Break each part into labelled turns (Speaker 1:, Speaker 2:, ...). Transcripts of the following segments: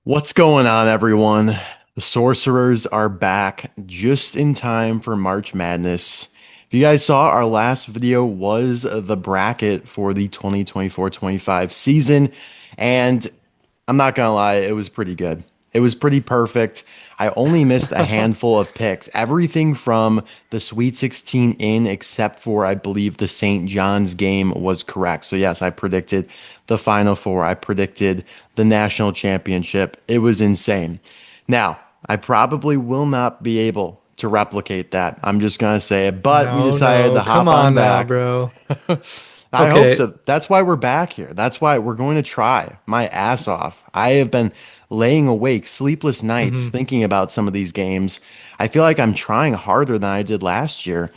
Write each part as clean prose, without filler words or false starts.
Speaker 1: What's going on, everyone? The Sorcerers are back just in time for March Madness. If you guys saw, our last video was the bracket for the 2024-25 season, and I'm not gonna lie, it was pretty good. It was pretty perfect. I only missed a handful of picks. Everything from the Sweet 16 in, except for, I believe, the St. John's game was correct. So, yes, I predicted the Final Four. I predicted the national championship. It was insane. Now, I probably will not be able to replicate that. I'm just going to say it. But we
Speaker 2: No,
Speaker 1: decided
Speaker 2: no,
Speaker 1: to
Speaker 2: come
Speaker 1: hop on
Speaker 2: on now,
Speaker 1: back.
Speaker 2: bro.
Speaker 1: I hope
Speaker 2: Okay.
Speaker 1: so. That's why we're back here. That's why we're going to try my ass off. I have been laying awake, sleepless nights
Speaker 2: hmm
Speaker 1: thinking about some of these games. I feel like I'm trying harder than I did last year.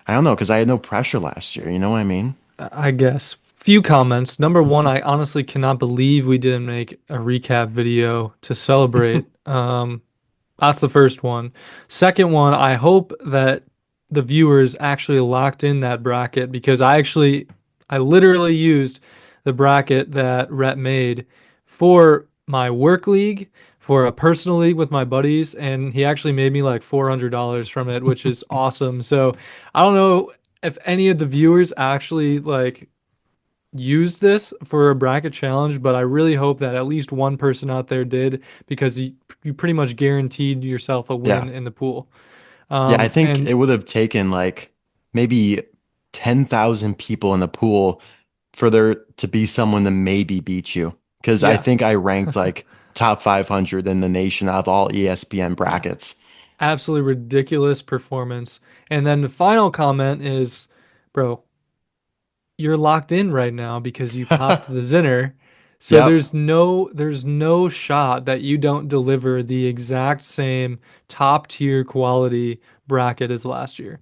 Speaker 1: I don't know, because I had no pressure last year. You know what I mean?
Speaker 2: I guess. Few comments. Number one, I honestly cannot believe we didn't make a recap video to celebrate. That's the first one. Second one, I hope that the viewers actually locked in that bracket because I literally used the bracket that Rhett made for my work league, for a personal league with my buddies, and he actually made me like $400 from it, which is awesome. So I don't know if any of the viewers actually like used this for a bracket challenge, but I really hope that at least one person out there did because you pretty much guaranteed yourself a
Speaker 1: Yeah.
Speaker 2: win in the pool.
Speaker 1: Yeah, I think
Speaker 2: And
Speaker 1: it would have taken like maybe 10,000 people in the pool for there to be someone to maybe beat you. Because I
Speaker 2: yeah,
Speaker 1: think I ranked like top 500 in the nation out of all ESPN
Speaker 2: yeah,
Speaker 1: brackets.
Speaker 2: absolutely ridiculous performance. And then the final comment is, bro, you're locked in right now because you topped the Zinner. So
Speaker 1: Yep.
Speaker 2: there's no shot that you don't deliver the exact same top tier quality bracket as last year.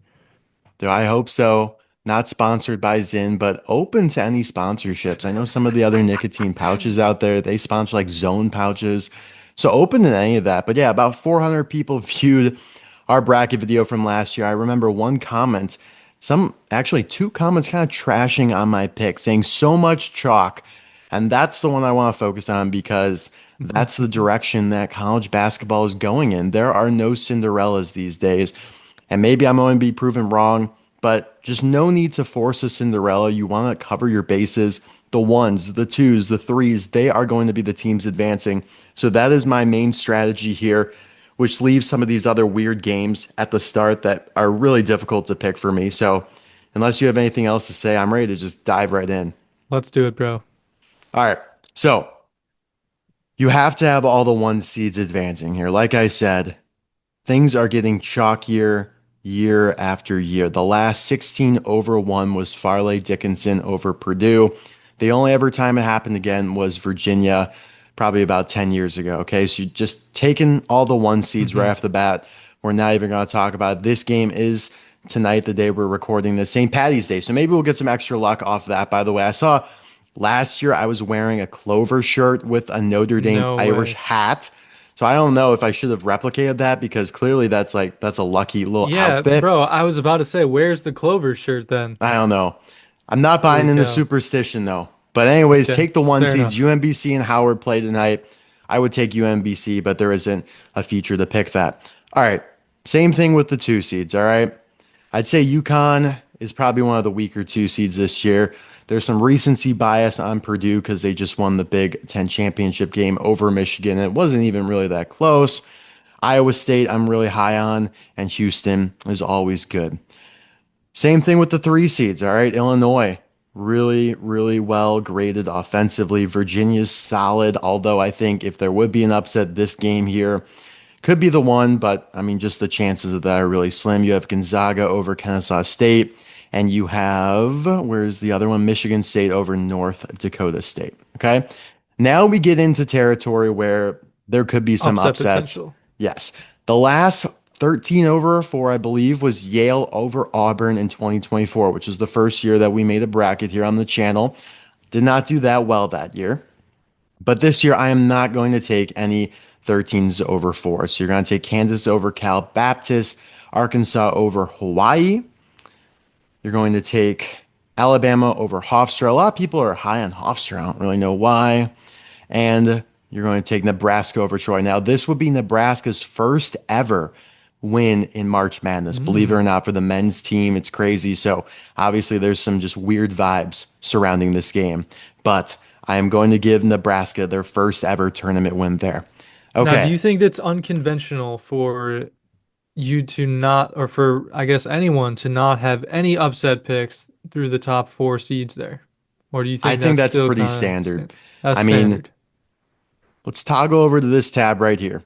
Speaker 1: Do I hope so? Not sponsored by Zyn, but open to any sponsorships. I know some of the other nicotine pouches out there, they sponsor like Zone pouches. So open to any of that. But yeah, about 400 people viewed our bracket video from last year. I remember one comment, actually two comments kind of trashing on my pick, saying so much chalk. And that's the one I want to focus on because that's the direction that college basketball is going in. There are no Cinderellas these days. And maybe I'm going to be proven wrong, but just no need to force a Cinderella. You want to cover your bases. The ones, the twos, the threes, they are going to be the teams advancing. So that is my main strategy here, which leaves some of these other weird games at the start that are really difficult to pick for me. So unless you have anything else to say, I'm ready to just dive right in.
Speaker 2: Let's do it, bro.
Speaker 1: All right. So you have to have all the one seeds advancing here. Like I said, things are getting chalkier year after year. The last 16 over one was Farley Dickinson over Purdue. The only ever time it happened again was Virginia, probably about 10 years ago. Okay, so you just taking all the one seeds right
Speaker 2: hmm
Speaker 1: off the bat. We're not even going to talk about it. This game is tonight, the day we're recording this, St. Patty's Day. So maybe we'll get some extra luck off that. By the way, I saw last year I was wearing a Clover shirt with a Notre Dame
Speaker 2: No
Speaker 1: Irish
Speaker 2: way.
Speaker 1: hat. So I don't know if I should have replicated that because clearly that's a lucky little
Speaker 2: Yeah,
Speaker 1: outfit.
Speaker 2: bro, I was about to say, where's the Clover shirt then?
Speaker 1: I don't know. I'm not buying
Speaker 2: Holy
Speaker 1: into
Speaker 2: cow.
Speaker 1: superstition though. But anyways,
Speaker 2: Okay,
Speaker 1: take the one
Speaker 2: fair
Speaker 1: seeds.
Speaker 2: enough.
Speaker 1: UMBC and Howard play tonight. I would take UMBC, but there isn't a feature to pick that. All right. Same thing with the two seeds. All right. I'd say UConn is probably one of the weaker two seeds this year. There's some recency bias on Purdue because they just won the Big Ten championship game over Michigan. It wasn't even really that close. Iowa State, I'm really high on, and Houston is always good. Same thing with the three seeds, all right? Illinois, really, really well graded offensively. Virginia's solid, although I think if there would be an upset this game here, could be the one, but I mean, just the chances of that are really slim. You have Gonzaga over Kennesaw State, and you have, where's the other one? Michigan State over North Dakota State. Okay. Now we get into territory where there could be some
Speaker 2: Upset
Speaker 1: upsets.
Speaker 2: potential.
Speaker 1: Yes. The last 13 over 4, I believe, was Yale over Auburn in 2024, which is the first year that we made a bracket here on the channel. Did not do that well that year. But this year, I am not going to take any 13s over 4. So you're going to take Kansas over Cal Baptist, Arkansas over Hawaii. You're going to take Alabama over Hofstra. A lot of people are high on Hofstra. I don't really know why. And You're going to take Nebraska over Troy. Now, this would be Nebraska's first ever win in March Madness. Believe it or
Speaker 2: Mm.
Speaker 1: not, for the men's team, it's crazy. So obviously, there's some just weird vibes surrounding this game. But I am going to give Nebraska their first ever tournament win there.
Speaker 2: Now, do
Speaker 1: Okay.
Speaker 2: you think that's unconventional for you to not, or for, I guess, anyone to not have any upset picks through the top four seeds there? Or do you
Speaker 1: I
Speaker 2: think
Speaker 1: think
Speaker 2: that's
Speaker 1: that's
Speaker 2: still
Speaker 1: pretty
Speaker 2: kind
Speaker 1: standard.
Speaker 2: of that's
Speaker 1: I mean,
Speaker 2: standard?
Speaker 1: let's toggle over to this tab right here.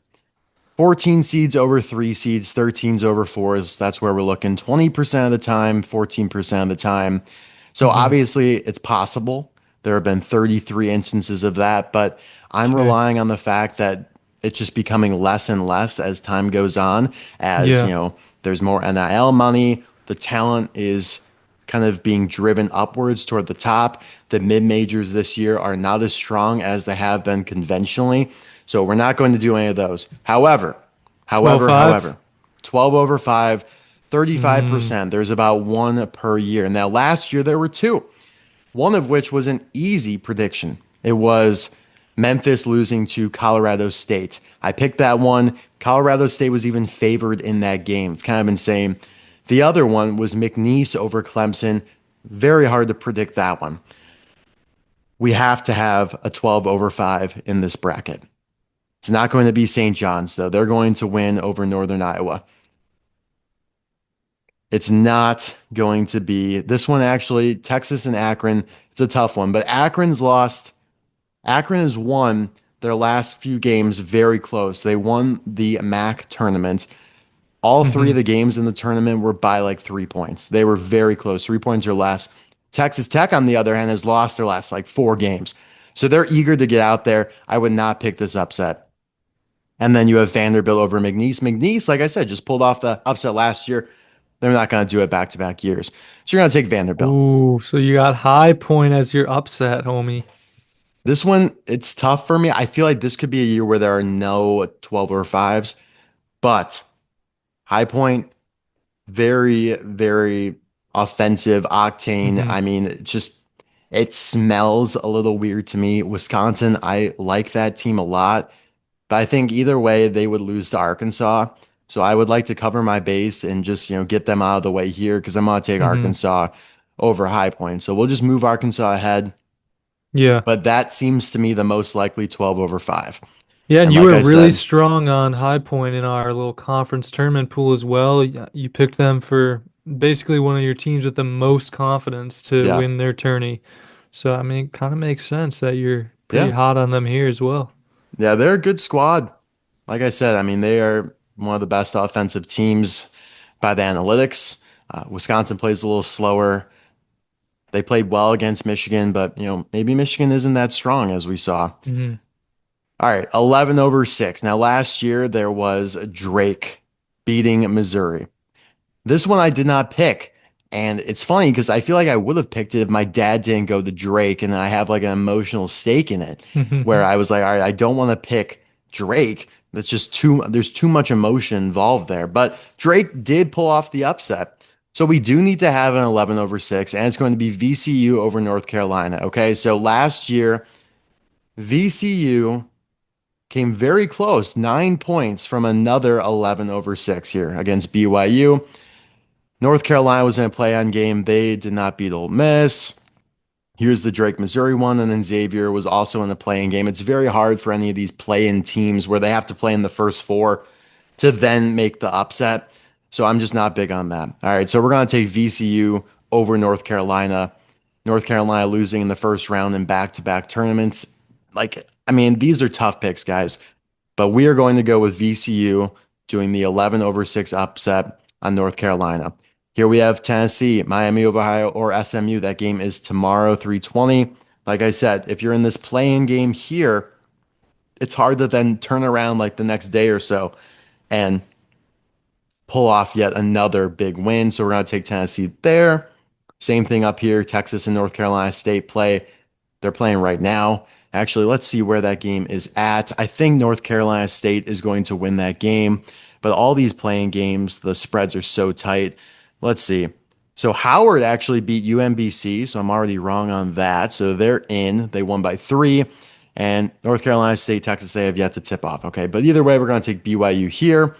Speaker 1: 14 seeds over three seeds, 13s over fours. That's where we're looking 20% of the time, 14% of the time. So
Speaker 2: Hmm.
Speaker 1: obviously, it's possible. There have been 33 instances of that, but I'm
Speaker 2: Okay.
Speaker 1: relying on the fact that it's just becoming less and less as time goes on, as,
Speaker 2: Yeah.
Speaker 1: there's more NIL money, the talent is kind of being driven upwards toward the top. The mid majors this year are not as strong as they have been conventionally. So we're not going to do any of those. However, however,
Speaker 2: 12-5.
Speaker 1: however, 12 over 5,
Speaker 2: Mm.
Speaker 1: 35%. There's about one per year. Now, last year there were two, one of which was an easy prediction. It was Memphis losing to Colorado State. I picked that one. Colorado State was even favored in that game. It's kind of insane. The other one was McNeese over Clemson. Very hard to predict that one. We have to have a 12 over 5 in this bracket. It's not going to be St. John's, though. They're going to win over Northern Iowa. It's not going to be this one, actually. Texas and Akron. It's a tough one, but Akron's lost. Akron has won their last few games very close. They won the MAC tournament. All three
Speaker 2: Hmm.
Speaker 1: of the games in the tournament were by like 3 points. They were very close, 3 points or less. Texas Tech, on the other hand, has lost their last like four games. So they're eager to get out there. I would not pick this upset. And then you have Vanderbilt over McNeese. McNeese, like I said, just pulled off the upset last year. They're not going to do it back to back years. So you're going to take Vanderbilt.
Speaker 2: Ooh, so you got High Point as your upset, homie.
Speaker 1: This one, it's tough for me. I feel like this could be a year where there are no 12 or 5s, but High Point, very, very offensive octane.
Speaker 2: Hmm.
Speaker 1: I mean, it smells a little weird to me. Wisconsin, I like that team a lot, but I think either way they would lose to Arkansas. So I would like to cover my base and just, get them out of the way here because I'm going to take
Speaker 2: Hmm.
Speaker 1: Arkansas over High Point. So we'll just move Arkansas ahead,
Speaker 2: Yeah.
Speaker 1: but that seems to me the most likely 12 over 5.
Speaker 2: Yeah, and
Speaker 1: And
Speaker 2: you
Speaker 1: like
Speaker 2: were
Speaker 1: I
Speaker 2: really
Speaker 1: said,
Speaker 2: strong on High Point in our little conference tournament pool as well. You picked them for basically one of your teams with the most confidence to
Speaker 1: yeah,
Speaker 2: win their tourney. So, I mean, it kind of makes sense that you're pretty
Speaker 1: yeah,
Speaker 2: hot on them here as well.
Speaker 1: yeah, they're a good squad. Like I said, I mean, they are one of the best offensive teams by the analytics. Wisconsin plays a little slower. They played well against Michigan, but maybe Michigan isn't that strong as we saw.
Speaker 2: Hmm.
Speaker 1: All right, 11 over 6. Now, last year there was Drake beating Missouri. This one I did not pick. And it's funny because I feel like I would have picked it if my dad didn't go to Drake and I have like an emotional stake in it where I was like, all right, I don't want to pick Drake. That's just there's too much emotion involved there. But Drake did pull off the upset. So we do need to have an 11 over 6, and it's going to be VCU over North Carolina. Okay. So last year, VCU came very close, 9 points from another 11 over 6 here against BYU. North Carolina was in a play on game. They did not beat Ole Miss. Here's the Drake, Missouri one. And then Xavier was also in the play-in game. It's very hard for any of these play-in teams where they have to play in the first four to then make the upset. So I'm just not big on that. All right. So we're going to take VCU over North Carolina. North Carolina losing in the first round in back-to-back tournaments. Like, I mean, these are tough picks, guys. But we are going to go with VCU doing the 11 over 6 upset on North Carolina. Here we have Tennessee, Miami of Ohio, or SMU. That game is tomorrow, 3:20. Like I said, if you're in this playing game here, it's hard to then turn around like the next day or so and pull off yet another big win. So we're going to take Tennessee there. Same thing up here. Texas and North Carolina State play. They're playing right now. Actually, let's see where that game is at. I think North Carolina State is going to win that game, but all these playing games, the spreads are so tight. Let's see. So Howard actually beat UMBC, so I'm already wrong on that. So they're in. They won by 3. And North Carolina State, Texas, they have yet to tip off. Okay. But either way, we're going to take BYU here.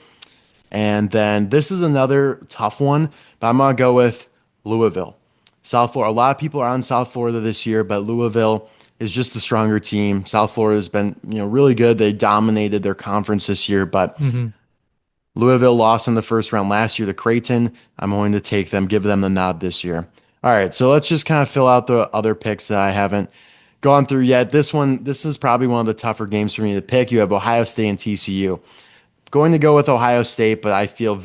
Speaker 1: And then this is another tough one, but I'm going to go with Louisville. South Florida. A lot of people are on South Florida this year, but Louisville is just the stronger team. South Florida has been, really good. They dominated their conference this year, but
Speaker 2: Hmm.
Speaker 1: Louisville lost in the first round last year to Creighton. I'm going to take them, give them the nod this year. All right, so let's just kind of fill out the other picks that I haven't gone through yet. This is probably one of the tougher games for me to pick. You have Ohio State and TCU. Going to go with Ohio State, but I feel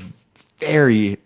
Speaker 1: very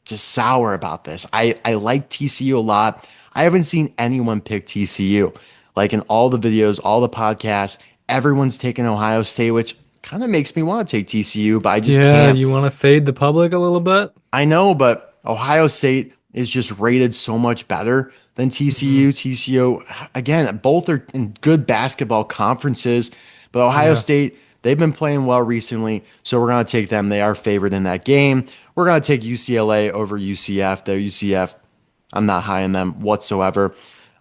Speaker 1: just sour about this. I like TCU a lot. I haven't seen anyone pick TCU. Like in all the videos, all the podcasts, everyone's taking Ohio State, which kind of makes me want to take TCU, but I just
Speaker 2: Yeah,
Speaker 1: can't.
Speaker 2: you want to fade the public a little bit?
Speaker 1: I know, but Ohio State is just rated so much better than
Speaker 2: Hmm.
Speaker 1: TCU. TCU, again, both are in good basketball conferences, but Ohio
Speaker 2: Yeah.
Speaker 1: State, they've been playing well recently, so we're going to take them. They are favored in that game. We're going to take UCLA over UCF. They're UCF. I'm not high on them whatsoever.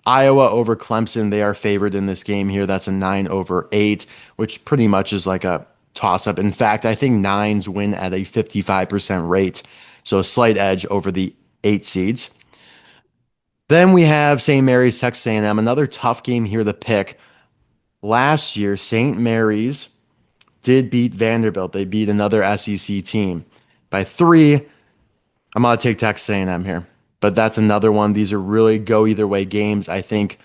Speaker 1: Iowa over Clemson, they are favored in this game here. That's a 9/8, which pretty much is like a toss up. In fact, I think nines win at a 55% rate. So a slight edge over the 8 seeds. Then we have St. Mary's, Texas A&M, another tough game here to pick. Last year, St. Mary's did beat Vanderbilt. They beat another SEC team by 3. I'm going to take Texas A&M here. But that's another one. These are really go either way games. I think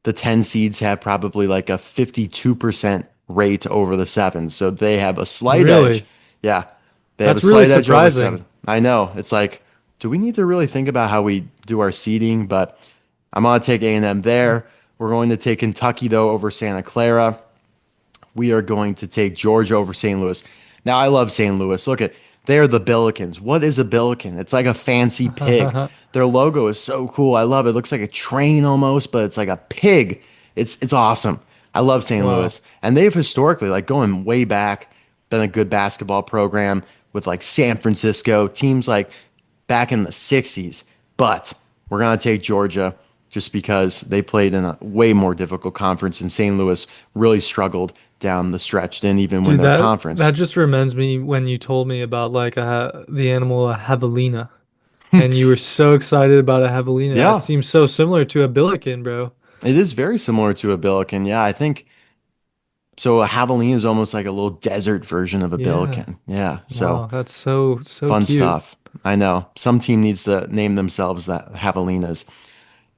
Speaker 1: the 10 seeds have probably like a 52% rate over the 7s. So they have a slight edge.
Speaker 2: Really?
Speaker 1: Yeah. They have a
Speaker 2: That's really
Speaker 1: slight edge over
Speaker 2: surprising.
Speaker 1: 7. I know. It's like, do we need to really think about how we do our seeding? But I'm going to take A&M there. We're going to take Kentucky, though, over Santa Clara. We are going to take Georgia over St. Louis. Now, I love St. Louis. Look at, they're the Billikens. What is a Billiken? It's like a fancy pig. Their logo is so cool. I love it. It looks like a train almost, but it's like a pig. It's awesome. I love St.
Speaker 2: Wow.
Speaker 1: Louis. And they've historically, like going way back, been a good basketball program with like San Francisco, teams like back in the 60s. But we're going to take Georgia just because they played in a way more difficult conference, and St. Louis really struggled down the stretch, didn't even win
Speaker 2: Dude,
Speaker 1: their
Speaker 2: that
Speaker 1: conference.
Speaker 2: just reminds me when you told me about like the animal a javelina, and you were so excited about a javelina. It
Speaker 1: Yeah,
Speaker 2: seems so similar to a billiken, bro.
Speaker 1: it is very similar to a Billiken. Yeah, I think so. A javelina is almost like a little desert version of a
Speaker 2: Yeah.
Speaker 1: Billiken. Yeah, so
Speaker 2: Wow, that's so
Speaker 1: fun
Speaker 2: cute.
Speaker 1: stuff. I know. Some team needs to name themselves that javelinas.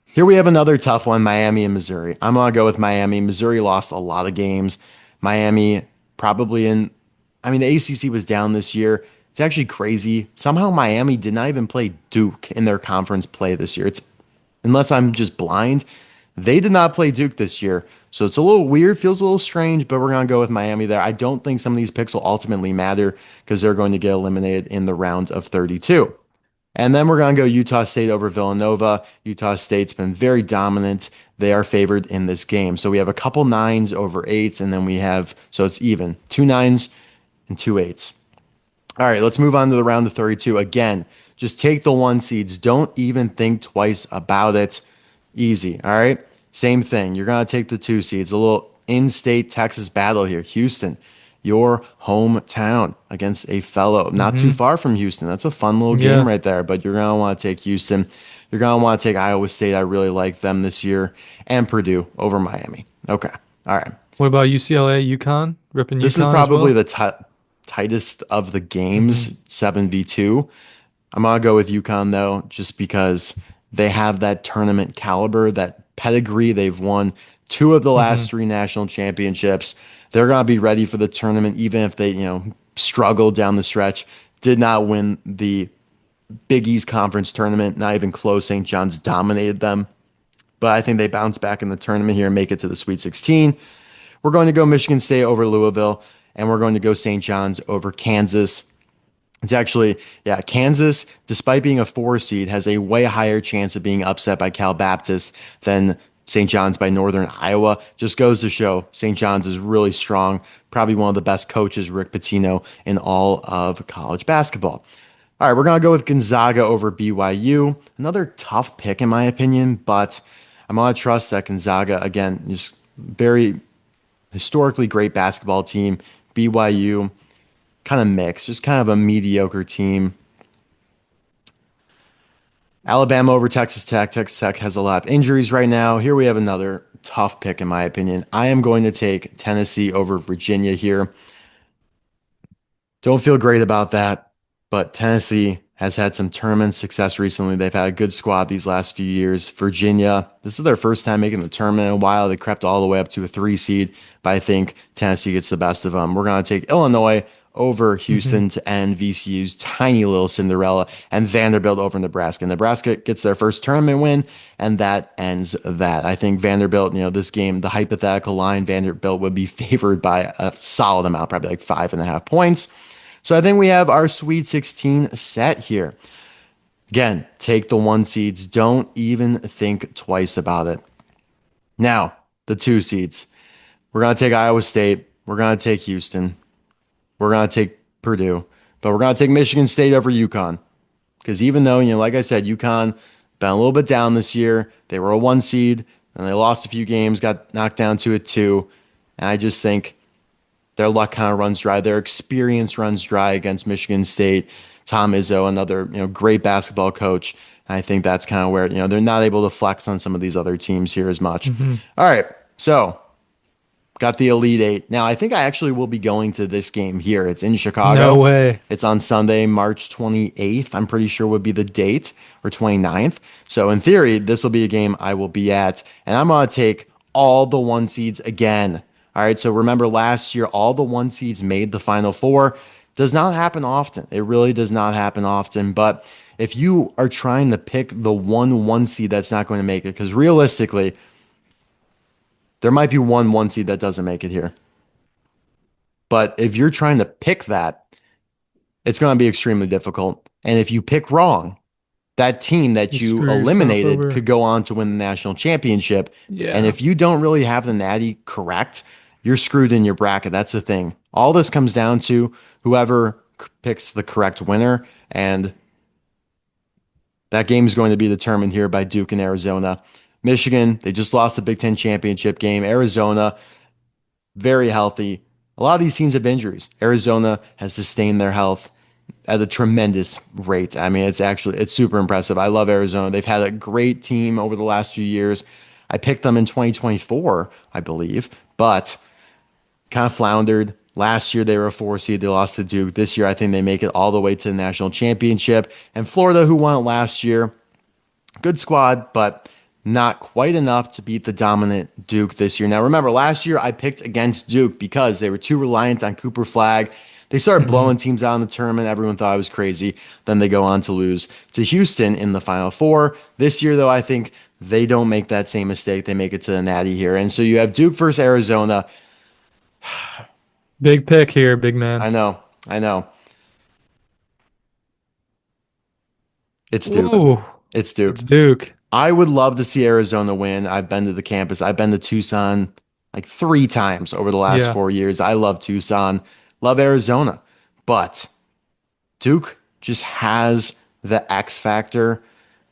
Speaker 1: Here we have another tough one, Miami and Missouri. I'm going to go with Miami. Missouri lost a lot of games. Miami probably I mean, the ACC was down this year. It's actually crazy. Somehow Miami did not even play Duke in their conference play this year. It's unless I'm just blind, they did not play Duke this year. So it's a little weird, feels a little strange, but we're going to go with Miami there. I don't think some of these picks will ultimately matter because they're going to get eliminated in the round of 32. And then we're going to go Utah State over Villanova. Utah State's been very dominant. They are favored in this game. So we have a couple nines over eights, and then we have, so it's even, two nines and two eights. All right, let's move on to the round of 32. Again, just take the 1 seeds. Don't even think twice about it. Easy. All right. Same thing. You're going to take the 2 seeds. A little in state Texas battle here. Houston, your hometown against a fellow not too
Speaker 2: Hmm.
Speaker 1: far from Houston. That's a fun little game
Speaker 2: Yeah.
Speaker 1: right there, but you're going to want to take Houston. You're going to want to take Iowa State. I really like them this year. And Purdue over Miami. Okay. All right.
Speaker 2: What about UCLA, UConn? Ripping
Speaker 1: This is
Speaker 2: UConn as
Speaker 1: probably
Speaker 2: well?
Speaker 1: the tightest of the
Speaker 2: Hmm.
Speaker 1: games, 7v2. I'm gonna go with UConn though, just because they have that tournament caliber, that pedigree. They've won 2 of the last
Speaker 2: Hmm.
Speaker 1: 3 national championships. They're gonna be ready for the tournament, even if they, struggled down the stretch. Did not win the Big East Conference tournament, not even close. St. John's dominated them, but I think they bounce back in the tournament here and make it to the Sweet 16. We're going to go Michigan State over Louisville, and we're going to go St. John's over Kansas. It's actually, yeah, Kansas, despite being a 4 seed, has a way higher chance of being upset by Cal Baptist than St. John's by Northern Iowa. Just goes to show St. John's is really strong. Probably one of the best coaches, Rick Pitino, in all of college basketball. All right, we're going to go with Gonzaga over BYU. Another tough pick, in my opinion, but I'm going to trust that Gonzaga, again, just very historically great basketball team. BYU, kind of mixed, just kind of a mediocre team. Alabama over Texas Tech. Texas Tech has a lot of injuries right now. Here we have another tough pick, in my opinion. I am going to take Tennessee over Virginia here. Don't feel great about that, but Tennessee has had some tournament success recently. They've had a good squad these last few years. Virginia, this is their first time making the tournament in a while. They crept all the way up to a 3 seed, but I think Tennessee gets the best of them. We're going to take Illinois over
Speaker 2: Hmm.
Speaker 1: Houston to end VCU's tiny little Cinderella, and Vanderbilt over Nebraska. Nebraska gets their first tournament win, and that ends that. I think Vanderbilt, this game, the hypothetical line, Vanderbilt would be favored by a solid amount, probably like 5.5 points. So I think we have our Sweet 16 set here. Again, take the 1 seeds. Don't even think twice about it. Now, the 2 seeds. We're going to take Iowa State. We're going to take Houston. We're going to take Purdue. But we're going to take Michigan State over UConn. Because even though, like I said, UConn been a little bit down this year. They were a 1 seed and they lost a few games, got knocked down to a 2. And I just think their luck kind of runs dry. Their experience runs dry against Michigan State. Tom Izzo, another great basketball coach. And I think that's kind of where they're not able to flex on some of these other teams here as much.
Speaker 2: Hmm.
Speaker 1: All right, so got the Elite Eight. Now I think I actually will be going to this game here. It's in
Speaker 2: No
Speaker 1: Chicago.
Speaker 2: way.
Speaker 1: It's on Sunday, March 28th. I'm pretty sure would be the date, or 29th. So in theory, this will be a game I will be at, and I'm gonna take all the 1 seeds again. All right. So remember last year, all the 1 seeds made the Final Four. Does not happen often. It really does not happen often. But if you are trying to pick the one seed that's not going to make it, because realistically, there might be one seed that doesn't make it here. But if you're trying to pick that, it's going to be extremely difficult. And if you pick wrong, that team
Speaker 2: You
Speaker 1: that you
Speaker 2: screw yourself
Speaker 1: eliminated
Speaker 2: over.
Speaker 1: could go on to win the national championship. And
Speaker 2: Yeah.
Speaker 1: if you don't really have the natty correct, you're screwed in your bracket. That's the thing. All this comes down to whoever picks the correct winner. And that game is going to be determined here by Duke and Arizona. Michigan, they just lost the Big Ten championship game. Arizona, very healthy. A lot of these teams have injuries. Arizona has sustained their health at a tremendous rate. I mean, it's super impressive. I love Arizona. They've had a great team over the last few years. I picked them in 2024, I believe, but kind of floundered. Last year they were a 4 seed. They lost to Duke. This year I think they make it all the way to the national championship. And Florida, who won it last year, good squad, but not quite enough to beat the dominant Duke this year. Now, remember, last year I picked against Duke because they were too reliant on Cooper Flag. They started
Speaker 2: Hmm.
Speaker 1: blowing teams out in the tournament. Everyone thought I was crazy. Then they go on to lose to Houston in the Final Four. This year, though, I think they don't make that same mistake. They make it to the Natty here. And so you have Duke versus Arizona.
Speaker 2: Big pick here, big man.
Speaker 1: I know, I know. It's Duke.
Speaker 2: Ooh,
Speaker 1: It's
Speaker 2: it's
Speaker 1: Duke.
Speaker 2: Duke.
Speaker 1: I would love to see Arizona win. I've been to the campus. I've been to Tucson like 3 times over the last
Speaker 2: Yeah.
Speaker 1: 4 years. I love Tucson, love Arizona, but Duke just has the X factor.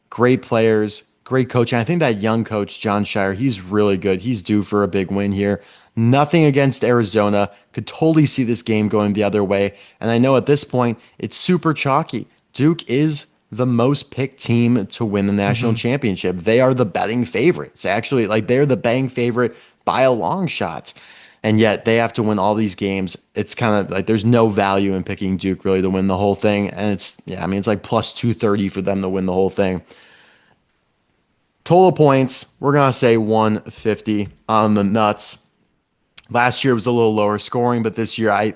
Speaker 1: Great players, great coaching. I think that young coach, John Shire, he's really good. He's due for a big win here. Nothing against Arizona. Could totally see this game going the other way. And I know at this point, it's super chalky. Duke is the most picked team to win the national
Speaker 2: Hmm.
Speaker 1: championship. They are the betting favorites. Actually, like they're the betting favorite by a long shot. And yet they have to win all these games. It's kind of like there's no value in picking Duke really to win the whole thing. And yeah, I mean, it's like plus 230 for them to win the whole thing. Total points, we're going to say 150 on the nuts. Last year was a little lower scoring, but this year I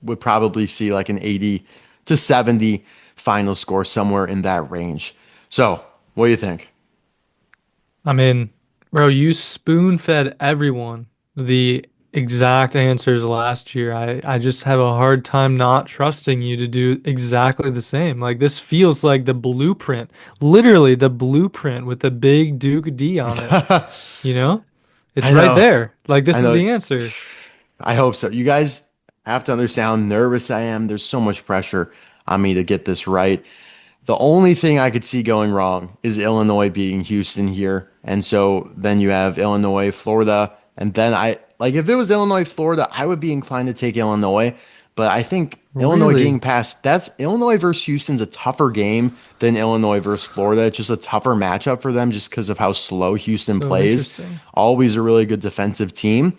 Speaker 1: would probably see like an 80 to 70 final score somewhere in that range. So, what do you think?
Speaker 2: I mean, bro, you spoon-fed everyone the exact answers last year. I just have a hard time not trusting you to do exactly the same. Like this feels like the blueprint, literally the blueprint with the big Duke D on it. You know? It's
Speaker 1: I
Speaker 2: right
Speaker 1: know.
Speaker 2: there. Like
Speaker 1: I
Speaker 2: this is
Speaker 1: know.
Speaker 2: the answer.
Speaker 1: I hope so. You guys have to understand how nervous I am. There's so much pressure on me to get this right. The only thing I could see going wrong is Illinois beating Houston here. And so then you have Illinois, Florida, and then Like if it was Illinois, Florida, I would be inclined to take Illinois. But I think Illinois getting
Speaker 2: Really?
Speaker 1: past that's Illinois versus Houston's a tougher game than Illinois versus Florida. It's just a tougher matchup for them just because of how slow Houston
Speaker 2: So
Speaker 1: plays.
Speaker 2: interesting.
Speaker 1: Always a really good defensive team.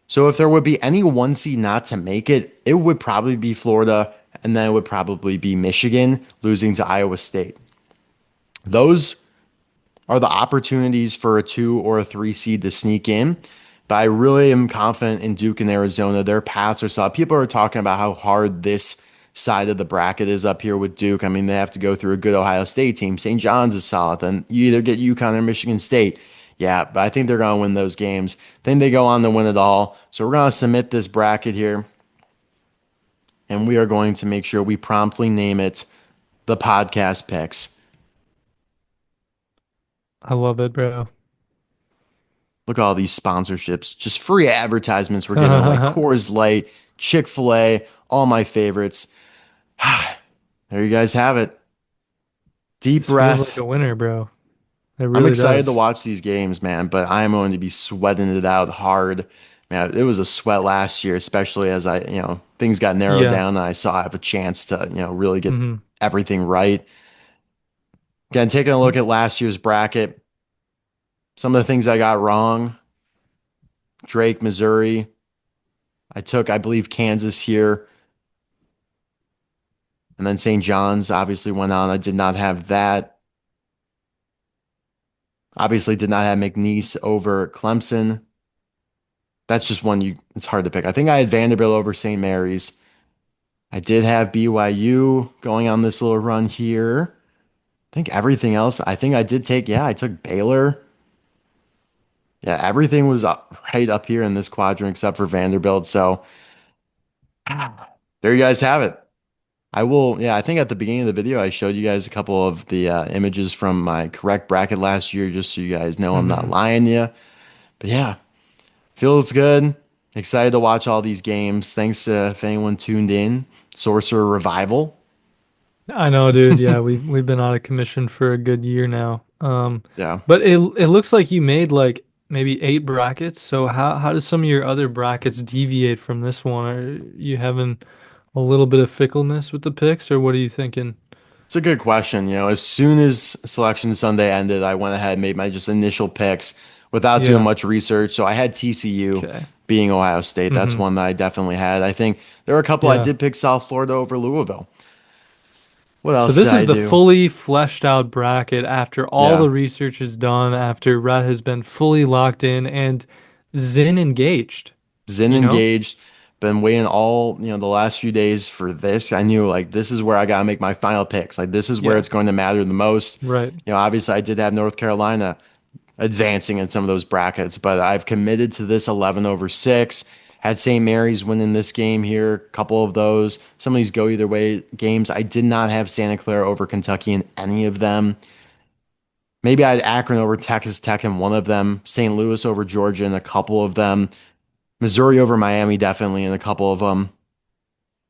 Speaker 1: So if there would be any one seed not to make it, it would probably be Florida, and then it would probably be Michigan losing to Iowa State. Those are the opportunities for a 2 or a 3 seed to sneak in. But I really am confident in Duke and Arizona. Their paths are solid. People are talking about how hard this side of the bracket is up here with Duke. I mean, they have to go through a good Ohio State team. St. John's is solid. Then you either get UConn or Michigan State. Yeah, but I think they're going to win those games. Then they go on to win it all. So we're going to submit this bracket here, and we are going to make sure we promptly name it the podcast picks.
Speaker 2: I love it, bro.
Speaker 1: Look at all these sponsorships, just free advertisements we're giving like Coors Light, Chick-fil-A, all my favorites. There you guys have it. Deep
Speaker 2: This feels like
Speaker 1: breath.
Speaker 2: a winner, bro. It
Speaker 1: I'm
Speaker 2: really
Speaker 1: excited to
Speaker 2: does.
Speaker 1: watch these games, man, but I'm going to be sweating it out hard. Man, it was a sweat last year, especially as things got narrowed
Speaker 2: Yeah.
Speaker 1: down and I saw I have a chance to, really get
Speaker 2: Hmm.
Speaker 1: everything right. Again, taking a look at last year's bracket, some of the things I got wrong. Drake, Missouri. I took, I believe, Kansas here. And then St. John's obviously went on. I did not have that. Obviously, did not have McNeese over Clemson. That's just one it's hard to pick. I think I had Vanderbilt over St. Mary's. I did have BYU going on this little run here. I think everything else, I think I did take, yeah, I took Baylor. Yeah, everything was right up here in this quadrant except for Vanderbilt. So there you guys have it. I will, yeah, I think at the beginning of the video, I showed you guys a couple of the images from my correct bracket last year, just so you guys know I'm not
Speaker 2: Hmm.
Speaker 1: lying to you. But yeah, feels good. Excited to watch all these games. Thanks if anyone tuned in. Sorcerer Revival.
Speaker 2: I know, dude. Yeah, we've been out of commission for a good year now.
Speaker 1: Yeah,
Speaker 2: But it looks like you made like maybe 8 brackets. So how does some of your other brackets deviate from this one? Are you having a little bit of fickleness with the picks, or what are you thinking?
Speaker 1: it's a good question. As soon as Selection Sunday ended, I went ahead and made my just initial picks without doing
Speaker 2: Yeah.
Speaker 1: much research. So I had TCU
Speaker 2: Okay.
Speaker 1: being Ohio State. That's
Speaker 2: Hmm.
Speaker 1: one that I definitely had. I think there were a couple I
Speaker 2: Yeah.
Speaker 1: did pick South Florida over Louisville. What
Speaker 2: So
Speaker 1: else did
Speaker 2: this
Speaker 1: I
Speaker 2: is the
Speaker 1: do?
Speaker 2: fully fleshed out bracket after all
Speaker 1: Yeah.
Speaker 2: the research is done, after Rhett has been fully locked in and Zin engaged,
Speaker 1: Zen
Speaker 2: you know?
Speaker 1: engaged. Been waiting all, the last few days for this. I knew like this is where I gotta make my final picks. Like this is where
Speaker 2: Yeah.
Speaker 1: it's going to matter the most.
Speaker 2: Right.
Speaker 1: Obviously I did have North Carolina advancing in some of those brackets, but I've committed to this 11 over 6. Had St. Mary's winning this game here, a couple of those. Some of these go either way games. I did not have Santa Clara over Kentucky in any of them. Maybe I had Akron over Texas Tech in one of them, St. Louis over Georgia in a couple of them. Missouri over Miami, definitely in a couple of them.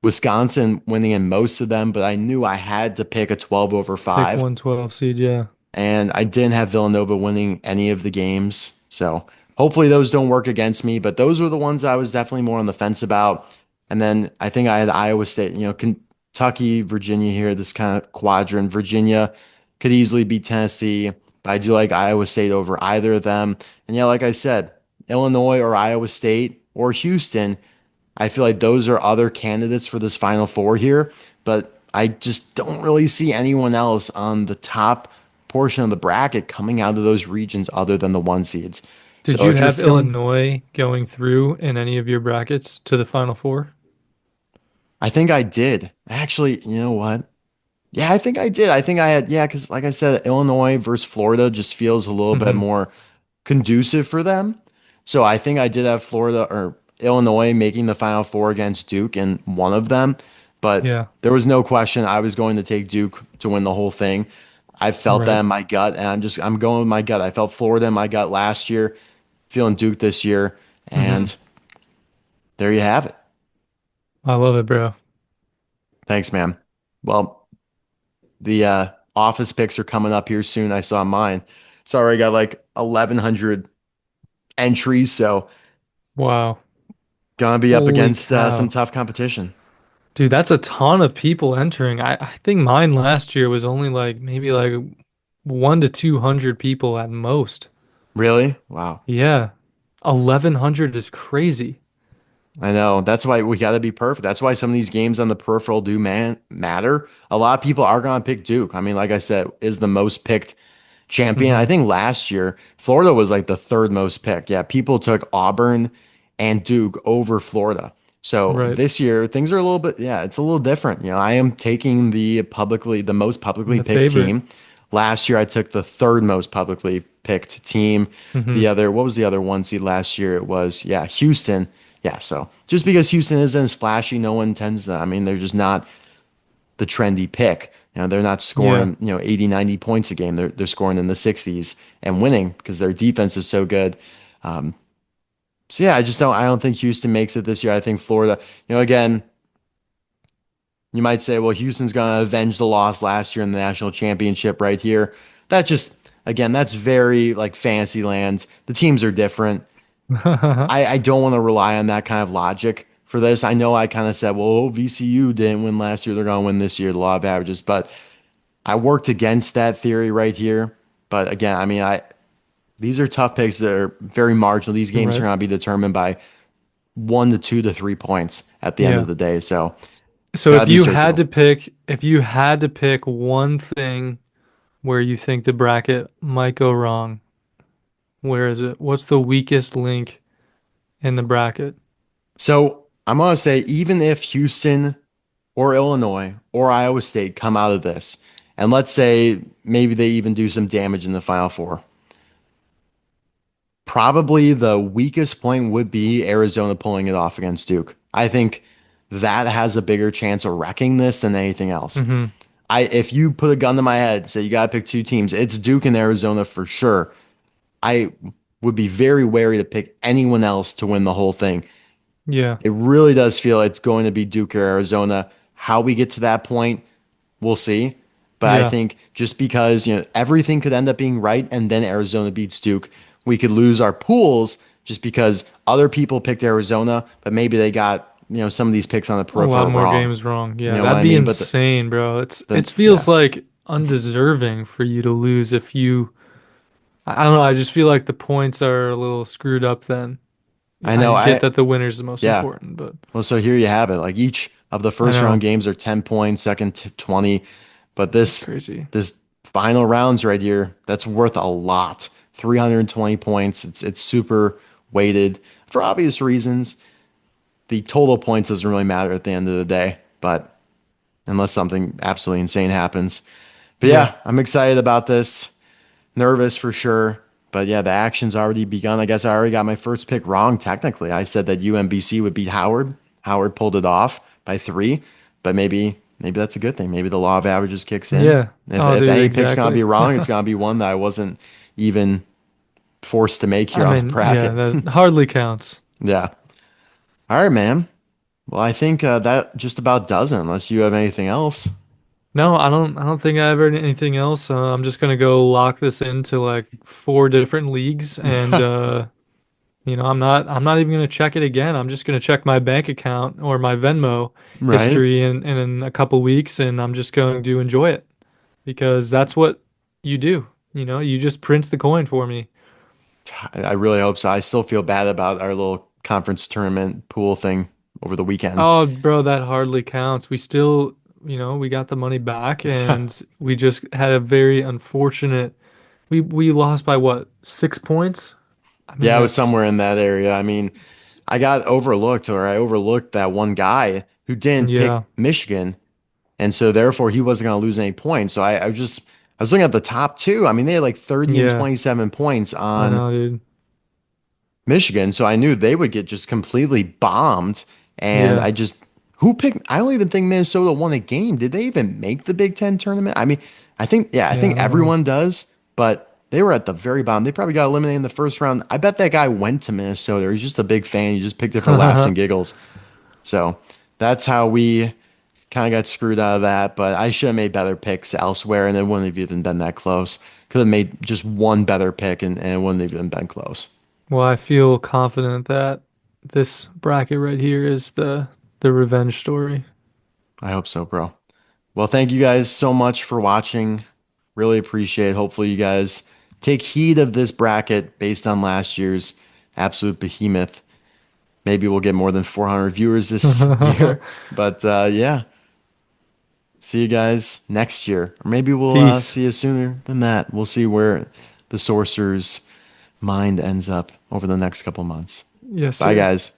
Speaker 1: Wisconsin winning in most of them, but I knew I had to pick a 12 over
Speaker 2: Pick
Speaker 1: 5.
Speaker 2: 112 seed, yeah.
Speaker 1: And I didn't have Villanova winning any of the games. So hopefully those don't work against me, but those were the ones I was definitely more on the fence about. And then I think I had Iowa State, Kentucky, Virginia here, this kind of quadrant. Virginia could easily beat Tennessee, but I do like Iowa State over either of them. And yeah, like I said, Illinois or Iowa State or Houston, I feel like those are other candidates for this Final Four here, but I just don't really see anyone else on the top portion of the bracket coming out of those regions other than the one seeds.
Speaker 2: Did
Speaker 1: So
Speaker 2: you
Speaker 1: if you're
Speaker 2: have
Speaker 1: feeling,
Speaker 2: Illinois going through in any of your brackets to the Final Four?
Speaker 1: I think I did. Actually, you know what? Yeah, I think I did. I think I had, yeah, because like I said, Illinois versus Florida just feels a little bit
Speaker 2: Hmm.
Speaker 1: more conducive for them. So I think I did have Florida or Illinois making the Final Four against Duke in one of them, but
Speaker 2: Yeah,
Speaker 1: there was no question I was going to take Duke to win the whole thing. I felt that
Speaker 2: right.
Speaker 1: in my gut, and I'm going with my gut. I felt Florida in my gut last year, feeling Duke this year,
Speaker 2: Hmm.
Speaker 1: and there you have it.
Speaker 2: I love it, bro.
Speaker 1: Thanks, man. Well, the office picks are coming up here soon. I saw mine. Sorry, I got like 1,100 entries, so
Speaker 2: Wow.
Speaker 1: Gonna be up
Speaker 2: Holy
Speaker 1: against some
Speaker 2: cow.
Speaker 1: tough competition.
Speaker 2: Dude, that's a ton of people entering. I think mine last year was only like maybe like 1 to 200 people at most.
Speaker 1: Really? Wow.
Speaker 2: Yeah. 1,100 is crazy.
Speaker 1: I know. That's why we got to be perfect. That's why some of these games on the peripheral do matter. A lot of people are going to pick Duke. I mean, like I said, is the most picked champion. I
Speaker 2: Hmm.
Speaker 1: think last year Florida was like the third most picked. Yeah, people took Auburn and Duke over Florida. So
Speaker 2: Right.
Speaker 1: this year things are a little bit, yeah, it's a little different. I am taking the most publicly
Speaker 2: The
Speaker 1: picked
Speaker 2: favorite.
Speaker 1: team. Last year I took the third most publicly picked team.
Speaker 2: Hmm.
Speaker 1: What was the other one seed last year? It was, yeah, Houston. Yeah, so just because Houston isn't as flashy, no one tends to, I mean, they're just not the trendy pick. They're not
Speaker 2: Yeah.
Speaker 1: scoring, 80, 90 points a game. They're scoring in the 60s and winning because their defense is so good. Um, so yeah, I don't think Houston makes it this year. I think Florida, again, you might say, well, Houston's going to avenge the loss last year in the national championship right here. That just, again, that's very like fantasy land. The teams are different. I don't want to rely on that kind of logic for this. I know I kind of said, well, VCU didn't win last year. They're going to win this year, the law of averages. But I worked against that theory right here. But again, I mean, these are tough picks that are very marginal. These games are
Speaker 2: Right.
Speaker 1: going to be determined by 1 to 2 to 3 points at the end of
Speaker 2: Yeah.
Speaker 1: the day. So
Speaker 2: So
Speaker 1: got to be surgical.
Speaker 2: if you had to pick one thing where you think the bracket might go wrong, where is it? What's the weakest link in the bracket?
Speaker 1: So I'm going to say, even if Houston or Illinois or Iowa State come out of this, and let's say maybe they even do some damage in the Final Four, probably the weakest point would be Arizona pulling it off against Duke. I think that has a bigger chance of wrecking this than anything else.
Speaker 2: Hmm.
Speaker 1: If you put a gun to my head and say you got to pick two teams, it's Duke and Arizona for sure. I would be very wary to pick anyone else to win the whole thing.
Speaker 2: Yeah.
Speaker 1: It really does feel it's going to be Duke or Arizona. How we get to that point, we'll see. But I
Speaker 2: Yeah.
Speaker 1: think just because, everything could end up being right and then Arizona beats Duke, we could lose our pools just because other people picked Arizona, but maybe they got, some of these picks on the
Speaker 2: A lot
Speaker 1: peripheral
Speaker 2: more
Speaker 1: wrong.
Speaker 2: games wrong.
Speaker 1: You
Speaker 2: Yeah,
Speaker 1: know what
Speaker 2: that'd
Speaker 1: I
Speaker 2: be
Speaker 1: mean? But
Speaker 2: insane, bro. It
Speaker 1: yeah,
Speaker 2: feels like undeserving for you to lose if you I don't know, I just feel like the points are a little screwed up then.
Speaker 1: I
Speaker 2: I
Speaker 1: know.
Speaker 2: get that the winner's the most
Speaker 1: Yeah.
Speaker 2: important, but
Speaker 1: Well, so here you have it. Like each of the
Speaker 2: I
Speaker 1: first round
Speaker 2: know.
Speaker 1: games are 10 points, second 20, but
Speaker 2: It's crazy.
Speaker 1: this final rounds right here, that's worth a lot. 320 points. It's super weighted for obvious reasons. The total points doesn't really matter at the end of the day, but unless something absolutely insane happens. But
Speaker 2: Yeah.
Speaker 1: yeah, I'm excited about this. Nervous for sure. But yeah, the action's already begun. I guess I already got my first pick wrong, technically. I said that UMBC would beat Howard. Howard pulled it off by 3, but maybe that's a good thing. Maybe the law of averages kicks in.
Speaker 2: Yeah.
Speaker 1: If
Speaker 2: Oh,
Speaker 1: if
Speaker 2: dude,
Speaker 1: any pick's gonna
Speaker 2: exactly.
Speaker 1: be wrong, it's gonna be one that I wasn't even forced to make here
Speaker 2: I
Speaker 1: on the
Speaker 2: mean, yeah,
Speaker 1: bracket.
Speaker 2: that hardly counts.
Speaker 1: Yeah. All right, man. Well, I think that just about does it, unless you have anything else.
Speaker 2: No, I don't think I have anything else. I'm just gonna go lock this into like 4 different leagues, and I'm not even gonna check it again. I'm just gonna check my bank account or my Venmo
Speaker 1: Right?
Speaker 2: history in a couple weeks, and I'm just going to enjoy it because that's what you do. You just print the coin for me.
Speaker 1: I really hope so. I still feel bad about our little conference tournament pool thing over the weekend.
Speaker 2: Oh, bro, that hardly counts. We still, we got the money back, and we just had a very unfortunate. We lost by what, 6 points? I mean,
Speaker 1: Yeah, it was
Speaker 2: that's
Speaker 1: somewhere in that area. I mean, I overlooked that one guy who didn't
Speaker 2: yeah,
Speaker 1: pick Michigan, and so therefore he wasn't going to lose any points. So I was looking at the top two. I mean, they had like 30 and
Speaker 2: yeah.
Speaker 1: 27 points
Speaker 2: I
Speaker 1: on
Speaker 2: know, dude.
Speaker 1: Michigan, so I knew they would get just completely bombed. And
Speaker 2: Yeah,
Speaker 1: who picked? I don't even think Minnesota won a game. Did they even make the Big Ten tournament? I mean, I
Speaker 2: yeah. I
Speaker 1: think
Speaker 2: don't know.
Speaker 1: everyone does, but they were at the very bottom. They probably got eliminated in the first round. I bet that guy went to Minnesota. He's just a big fan. He just picked it for laughs and giggles. So that's how we kind of got screwed out of that. But I should have made better picks elsewhere, and it wouldn't have even been that close. Could have made just one better pick, and it wouldn't have even been close.
Speaker 2: Well, I feel confident that this bracket right here is the revenge story.
Speaker 1: I hope so, bro. Well, thank you guys so much for watching. Really appreciate it. Hopefully, you guys take heed of this bracket based on last year's absolute behemoth. Maybe we'll get more than 400 viewers this year. But yeah, see you guys next year. Or maybe we'll
Speaker 2: Peace.
Speaker 1: see you sooner than that. We'll see where the Sorcerer's mind ends up over the next couple months.
Speaker 2: Yes,
Speaker 1: Bye,
Speaker 2: sir.
Speaker 1: guys.